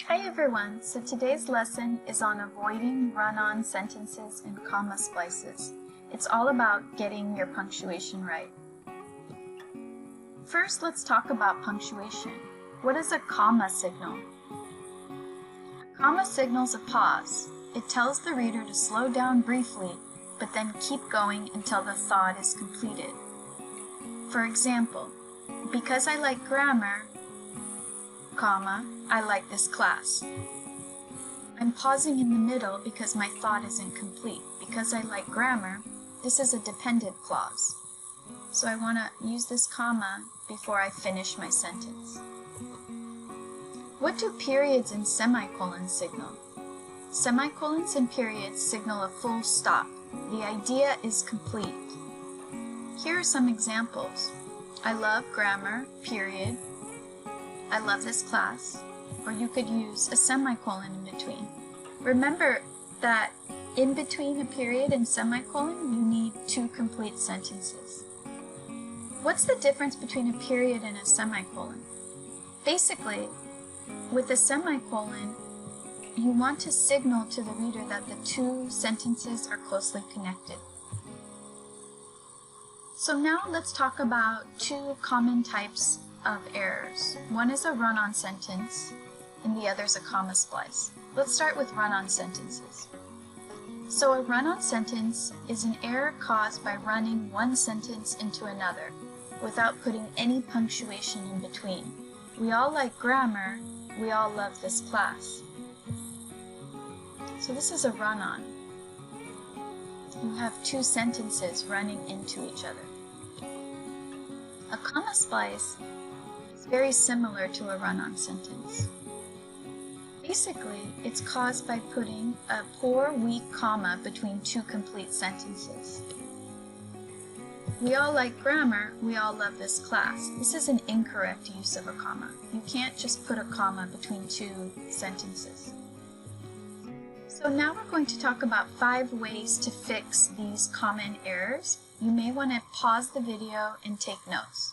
Hi everyone, so today's lesson is on avoiding run-on sentences and comma splices. It's all about getting your punctuation right. First, let's talk about punctuation. What is a comma signal? A comma signals a pause. It tells the reader to slow down briefly, but then keep going until the thought is completed. For example, because I like grammar, comma, I like this class. I'm pausing in the middle because my thought isn't complete. Because I like grammar, this is a dependent clause. So I want to use this comma before I finish my sentence. What do periods and semicolons signal? Semicolons and periods signal a full stop. The idea is complete. Here are some examples. I love grammar, period. I love this class. Or you could use a semicolon in between. Remember that in between a period and semicolon, you need two complete sentences. What's the difference between a period and a semicolon? Basically, with a semicolon, you want to signal to the reader that the two sentences are closely connected. So now let's talk about two common types of errors. One is a run-on sentence, and the other is a comma splice. Let's start with run-on sentences. So a run-on sentence is an error caused by running one sentence into another without putting any punctuation in between. We all like grammar, we all love this class. So this is a run-on. You have two sentences running into each other. A comma splice is very similar to a run-on sentence. Basically, it's caused by putting a poor, weak comma between two complete sentences. We all like grammar, we all love this class. This is an incorrect use of a comma. You can't just put a comma between two sentences. So now we're going to talk about 5 ways to fix these common errors. You may want to pause the video and take notes.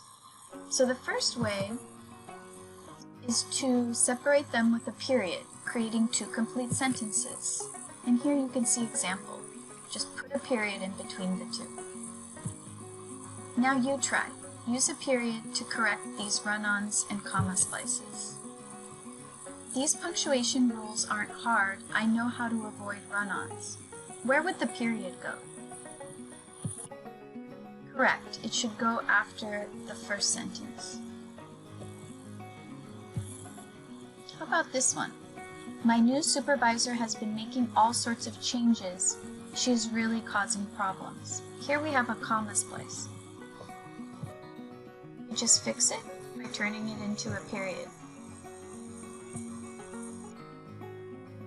So the first way is to separate them with a period, creating two complete sentences. And here you can see example. Just put a period in between the two. Now you try. Use a period to correct these run-ons and comma splices. These punctuation rules aren't hard. I know how to avoid run-ons. Where would the period go? Correct. It should go after the first sentence. How about this one? My new supervisor has been making all sorts of changes. She's really causing problems. Here we have a comma splice. You just fix it by turning it into a period.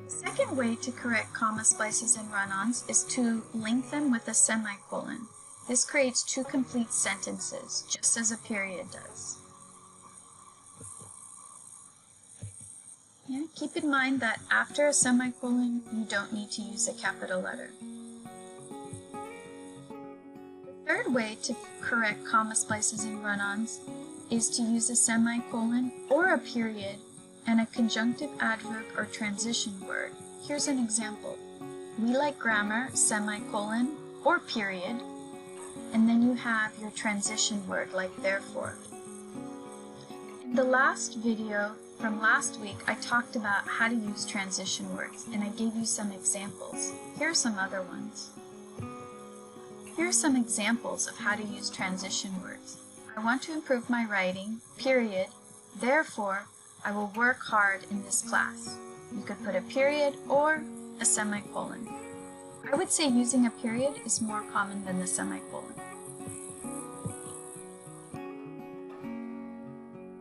The second way to correct comma splices and run-ons is to link them with a semicolon. This creates two complete sentences, just as a period does. Keep in mind that after a semicolon, you don't need to use a capital letter. The third way to correct comma splices and run-ons is to use a semicolon or a period and a conjunctive adverb or transition word. Here's an example. We like grammar, semicolon, or period, and then you have your transition word like therefore. In the last video from last week, I talked about how to use transition words, and I gave you some examples. Here are some other ones. Here are some examples of how to use transition words. I want to improve my writing, period, therefore, I will work hard in this class. You could put a period or a semicolon. I would say using a period is more common than the semicolon.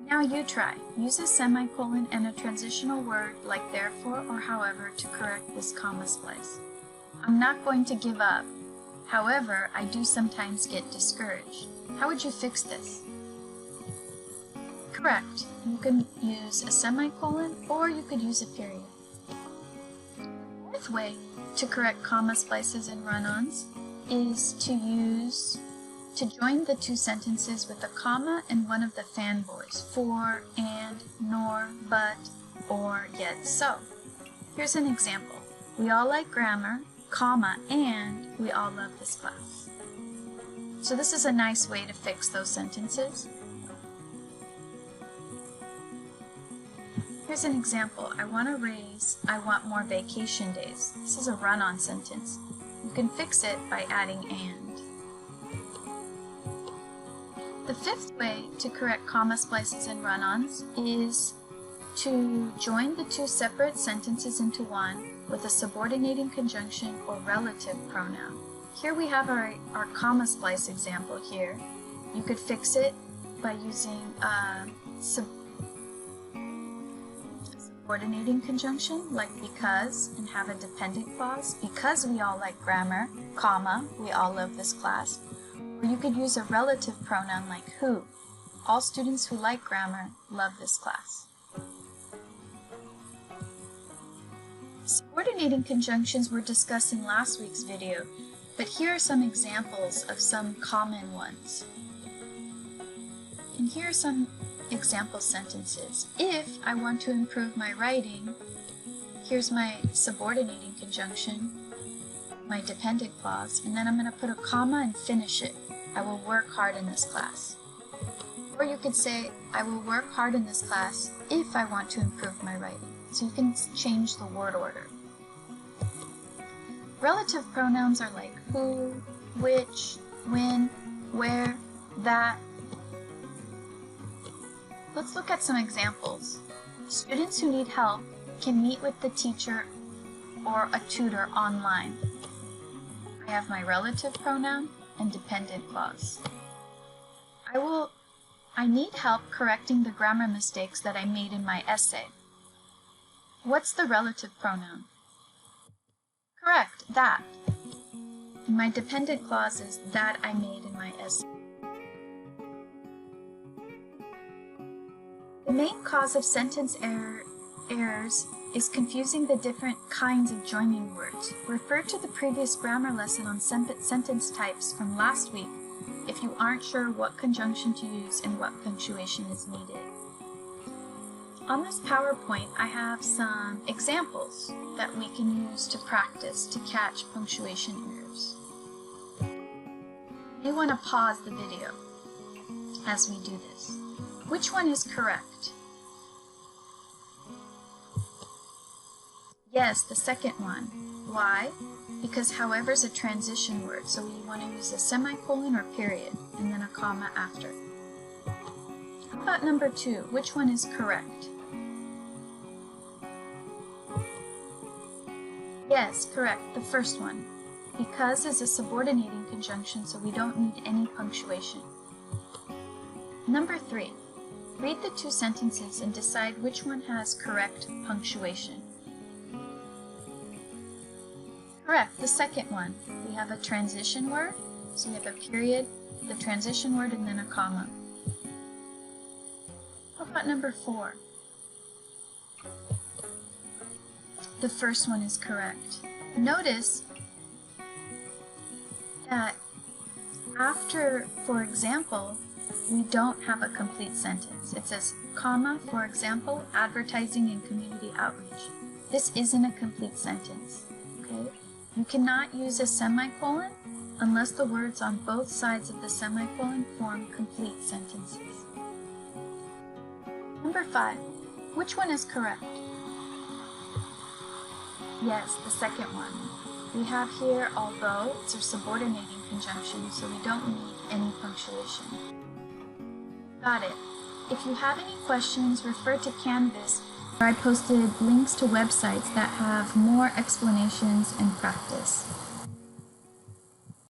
Now you try. Use a semicolon and a transitional word like therefore or however to correct this comma splice. I'm not going to give up. However, I do sometimes get discouraged. How would you fix this? Correct. You can use a semicolon or you could use a period. The fourth way to correct comma splices and run-ons is to join the two sentences with a comma and one of the fanboys, for, and, nor, but, or yet so. Here's an example. We all like grammar, comma, and we all love this class. So this is a nice way to fix those sentences. Here's an example. I want more vacation days. This is a run-on sentence. You can fix it by adding and. The fifth way to correct comma splices and run-ons is to join the two separate sentences into one with a subordinating conjunction or relative pronoun. Here we have our comma splice example here. You could fix it by using subordinating conjunction like because and have a dependent clause. Because we all like grammar, comma, we all love this class. Or you could use a relative pronoun like who. All students who like grammar love this class. Subordinating conjunctions were discussed in last week's video, but here are some examples of some common ones. And here are some example sentences. If I want to improve my writing, here's my subordinating conjunction, my dependent clause, and then I'm going to put a comma and finish it. I will work hard in this class. Or you could say, I will work hard in this class if I want to improve my writing. So you can change the word order. Relative pronouns are like who, which, when, where, that. Let's look at some examples. Students who need help can meet with the teacher or a tutor online. I have my relative pronoun and dependent clause. I need help correcting the grammar mistakes that I made in my essay. What's the relative pronoun? Correct, that. And my dependent clause is that I made in my essay. The main cause of sentence errors is confusing the different kinds of joining words. Refer to the previous grammar lesson on sentence types from last week if you aren't sure what conjunction to use and what punctuation is needed. On this PowerPoint, I have some examples that we can use to practice to catch punctuation errors. You want to pause the video as we do this. Which one is correct? Yes, the second one. Why? Because however is a transition word, so we want to use a semicolon or period, and then a comma after. How about number 2? Which one is correct? Yes, correct, the first one. Because is a subordinating conjunction, so we don't need any punctuation. Number 3. Read the two sentences and decide which one has correct punctuation. Correct, the second one. We have a transition word, so we have a period, the transition word, and then a comma. How about number 4? The first one is correct. Notice that after, for example, we don't have a complete sentence. It says, comma, for example, advertising and community outreach. This isn't a complete sentence, okay? You cannot use a semicolon unless the words on both sides of the semicolon form complete sentences. Number 5, which one is correct? Yes, the second one. We have here although, it's a subordinating conjunction, so we don't need any punctuation. Got it. If you have any questions, refer to Canvas, where I posted links to websites that have more explanations and practice.